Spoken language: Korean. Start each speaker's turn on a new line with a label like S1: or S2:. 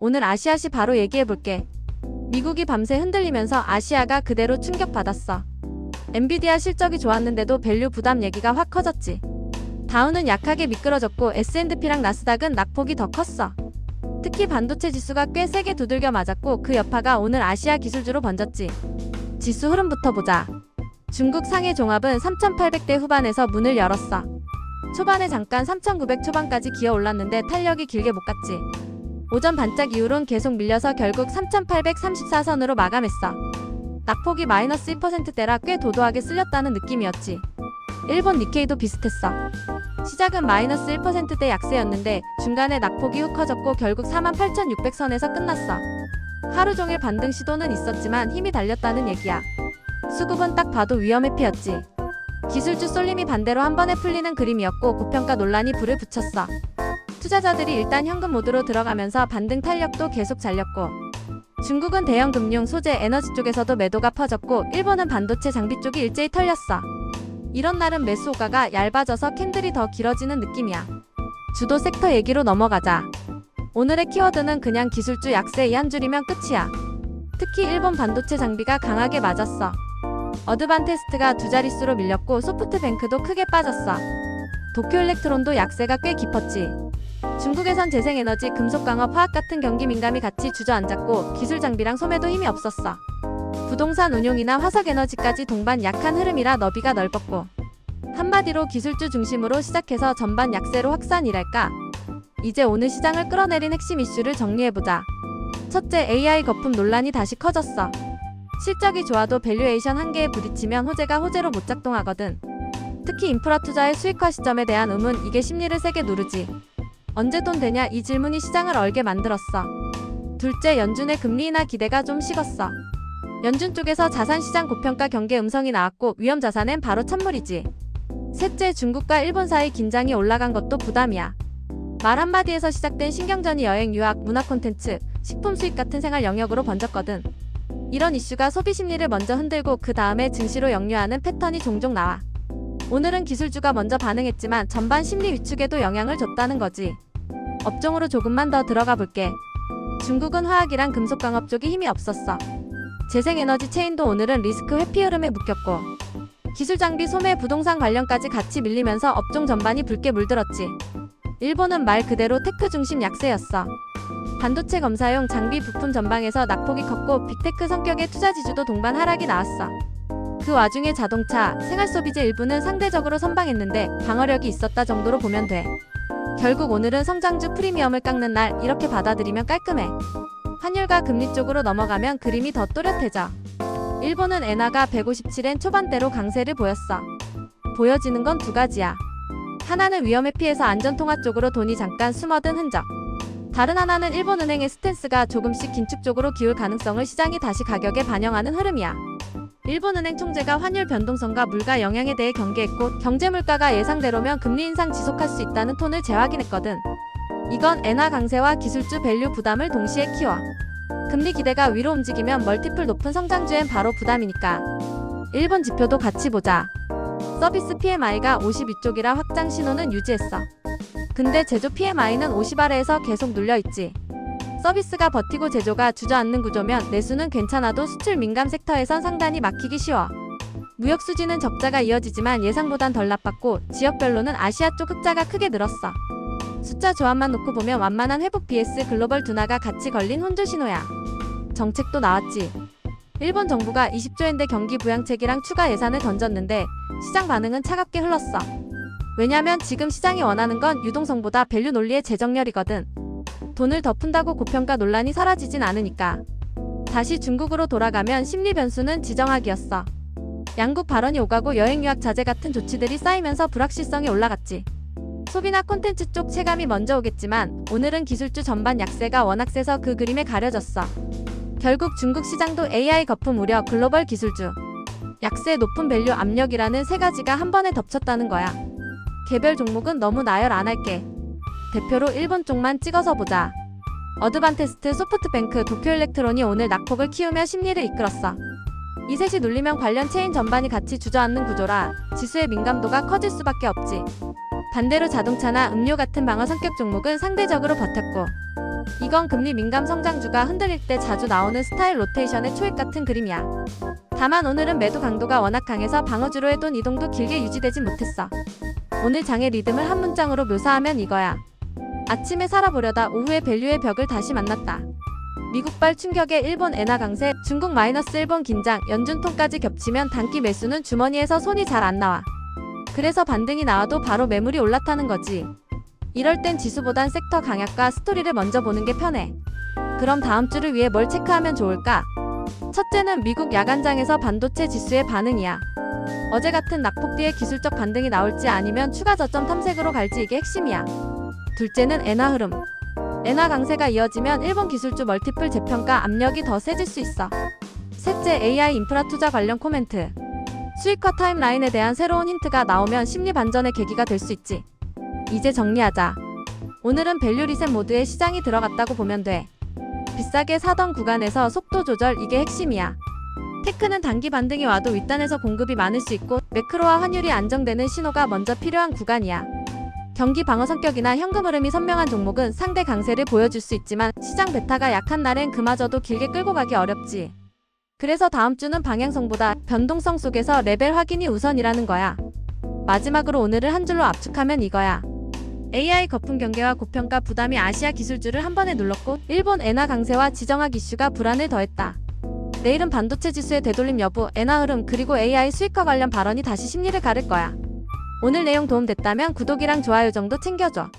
S1: 오늘 아시아시 바로 얘기해볼게. 미국이 밤새 흔들리면서 아시아가 그대로 충격받았어. 엔비디아 실적이 좋았는데도 밸류 부담 얘기가 확 커졌지. 다우는 약하게 미끄러졌고 S&P랑 나스닥은 낙폭이 더 컸어. 특히 반도체 지수가 꽤 세게 두들겨 맞았고 그 여파가 오늘 아시아 기술주로 번졌지. 지수 흐름부터 보자. 중국 상해 종합은 3,800대 후반에서 문을 열었어. 초반에 잠깐 3,900 초반까지 기어 올랐는데 탄력이 길게 못 갔지. 오전 반짝 이후론 계속 밀려서 결국 3,834선으로 마감했어. 낙폭이 마이너스 1%대라 꽤 도도하게 쓸렸다는 느낌이었지. 일본 니케이도 비슷했어. 시작은 마이너스 1%대 약세였는데 중간에 낙폭이 훅 커졌고 결국 48,600선에서 끝났어. 하루 종일 반등 시도는 있었지만 힘이 달렸다는 얘기야. 수급은 딱 봐도 위험 회피였지. 기술주 쏠림이 반대로 한 번에 풀리는 그림이었고 고평가 논란이 불을 붙였어. 투자자들이 일단 현금 모드로 들어가면서 반등 탄력도 계속 잘렸고 중국은 대형 금융, 소재, 에너지 쪽에서도 매도가 퍼졌고 일본은 반도체 장비 쪽이 일제히 털렸어. 이런 날은 매수 호가가 얇아져서 캔들이 더 길어지는 느낌이야. 주도 섹터 얘기로 넘어가자. 오늘의 키워드는 그냥 기술주 약세 이 한 줄이면 끝이야. 특히 일본 반도체 장비가 강하게 맞았어. 어드반테스트가 두 자릿수로 밀렸고 소프트뱅크도 크게 빠졌어. 도쿄일렉트론도 약세가 꽤 깊었지. 중국에선 재생에너지, 금속광업, 화학 같은 경기 민감이 같이 주저앉았고 기술 장비랑 소매도 힘이 없었어. 부동산 운용이나 화석에너지까지 동반 약한 흐름이라 너비가 넓었고 한마디로 기술주 중심으로 시작해서 전반 약세로 확산이랄까. 이제 오늘 시장을 끌어내린 핵심 이슈를 정리해보자. 첫째, AI 거품 논란이 다시 커졌어. 실적이 좋아도 밸류에이션 한계에 부딪히면 호재가 호재로 못 작동하거든. 특히 인프라 투자의 수익화 시점에 대한 의문, 이게 심리를 세게 누르지. 언제 돈 되냐 이 질문이 시장을 얼게 만들었어. 둘째, 연준의 금리 인하 기대가 좀 식었어. 연준 쪽에서 자산시장 고평가 경계 음성이 나왔고 위험 자산엔 바로 찬물이지. 셋째, 중국과 일본 사이 긴장이 올라간 것도 부담이야. 말 한마디에서 시작된 신경전이 여행, 유학, 문화 콘텐츠, 식품 수입 같은 생활 영역으로 번졌거든. 이런 이슈가 소비 심리를 먼저 흔들고 그 다음에 증시로 역류하는 패턴이 종종 나와. 오늘은 기술주가 먼저 반응했지만 전반 심리 위축에도 영향을 줬다는 거지. 업종으로 조금만 더 들어가 볼게. 중국은 화학이랑 금속광업 쪽이 힘이 없었어. 재생에너지 체인도 오늘은 리스크 회피 흐름에 묶였고 기술장비, 소매, 부동산 관련까지 같이 밀리면서 업종 전반이 붉게 물들었지. 일본은 말 그대로 테크 중심 약세였어. 반도체 검사용 장비 부품 전방에서 낙폭이 컸고 빅테크 성격의 투자지주도 동반 하락이 나왔어. 그 와중에 자동차, 생활소비재 일부는 상대적으로 선방했는데 방어력이 있었다 정도로 보면 돼. 결국 오늘은 성장주 프리미엄을 깎는 날, 이렇게 받아들이면 깔끔해. 환율과 금리 쪽으로 넘어가면 그림이 더 또렷해져. 일본은 엔화가 157엔 초반대로 강세를 보였어. 보여지는 건 두 가지야. 하나는 위험 회피해서 안전통화 쪽으로 돈이 잠깐 숨어든 흔적. 다른 하나는 일본은행의 스탠스가 조금씩 긴축 쪽으로 기울 가능성을 시장이 다시 가격에 반영하는 흐름이야. 일본은행 총재가 환율 변동성과 물가 영향에 대해 경계했고 경제 물가가 예상대로면 금리 인상 지속할 수 있다는 톤을 재확인했거든. 이건 엔화 강세와 기술주 밸류 부담을 동시에 키워. 금리 기대가 위로 움직이면 멀티플 높은 성장주엔 바로 부담이니까. 일본 지표도 같이 보자. 서비스 PMI가 50 위쪽이라 확장 신호는 유지했어. 근데 제조 PMI는 50 아래에서 계속 눌려있지. 서비스가 버티고 제조가 주저앉는 구조면 내수는 괜찮아도 수출 민감 섹터에선 상단이 막히기 쉬워. 무역 수지는 적자가 이어지지만 예상보단 덜 나빴고 지역별로는 아시아 쪽 흑자가 크게 늘었어. 숫자 조합만 놓고 보면 완만한 회복 vs 글로벌 둔화가 같이 걸린 혼조 신호야. 정책도 나왔지. 일본 정부가 20조엔대 경기 부양책이랑 추가 예산을 던졌는데 시장 반응은 차갑게 흘렀어. 왜냐면 지금 시장이 원하는 건 유동성보다 밸류 논리의 재정렬이거든. 돈을 더 푼다고 고평가 논란이 사라지진 않으니까. 다시 중국으로 돌아가면 심리 변수는 지정학이었어. 양국 발언이 오가고 여행 유학 자제 같은 조치들이 쌓이면서 불확실성이 올라갔지. 소비나 콘텐츠 쪽 체감이 먼저 오겠지만 오늘은 기술주 전반 약세가 워낙 세서 그 그림에 가려졌어. 결국 중국 시장도 AI 거품 우려, 글로벌 기술주 약세, 높은 밸류 압력이라는 세 가지가 한 번에 덮쳤다는 거야. 개별 종목은 너무 나열 안 할게. 대표로 일본 쪽만 찍어서 보자. 어드반테스트, 소프트뱅크, 도쿄일렉트론이 오늘 낙폭을 키우며 심리를 이끌었어. 이 셋이 눌리면 관련 체인 전반이 같이 주저앉는 구조라 지수의 민감도가 커질 수밖에 없지. 반대로 자동차나 음료 같은 방어 성격 종목은 상대적으로 버텼고 이건 금리 민감 성장주가 흔들릴 때 자주 나오는 스타일 로테이션의 초입 같은 그림이야. 다만 오늘은 매도 강도가 워낙 강해서 방어주로의 돈 이동도 길게 유지되진 못했어. 오늘 장의 리듬을 한 문장으로 묘사하면 이거야. 아침에 살아보려다 오후에 밸류의 벽을 다시 만났다. 미국발 충격에 일본 엔화 강세, 중국 마이너스 일본 긴장, 연준통까지 겹치면 단기 매수는 주머니에서 손이 잘 안 나와. 그래서 반등이 나와도 바로 매물이 올라타는 거지. 이럴 땐 지수보단 섹터 강약과 스토리를 먼저 보는 게 편해. 그럼 다음 주를 위해 뭘 체크하면 좋을까? 첫째는 미국 야간장에서 반도체 지수의 반응이야. 어제 같은 낙폭 뒤에 기술적 반등이 나올지 아니면 추가 저점 탐색으로 갈지 이게 핵심이야. 둘째는 엔화 흐름. 엔화 강세가 이어지면 일본 기술주 멀티플 재평가 압력이 더 세질 수 있어. 셋째, AI 인프라 투자 관련 코멘트. 수익화 타임라인에 대한 새로운 힌트가 나오면 심리 반전의 계기가 될 수 있지. 이제 정리하자. 오늘은 밸류 리셋 모드에 시장이 들어갔다고 보면 돼. 비싸게 사던 구간에서 속도 조절, 이게 핵심이야. 테크는 단기 반등이 와도 윗단에서 공급이 많을 수 있고 매크로와 환율이 안정되는 신호가 먼저 필요한 구간이야. 경기 방어 성격이나 현금 흐름이 선명한 종목은 상대 강세를 보여줄 수 있지만 시장 베타가 약한 날엔 그마저도 길게 끌고 가기 어렵지. 그래서 다음 주는 방향성보다 변동성 속에서 레벨 확인이 우선이라는 거야. 마지막으로 오늘을 한 줄로 압축하면 이거야. AI 거품 경계와 고평가 부담이 아시아 기술주를 한 번에 눌렀고 일본 엔화 강세와 지정학 이슈가 불안을 더했다. 내일은 반도체 지수의 되돌림 여부, 엔화 흐름, 그리고 AI 수익화 관련 발언이 다시 심리를 가를 거야. 오늘 내용 도움됐다면 구독이랑 좋아요 정도 챙겨줘.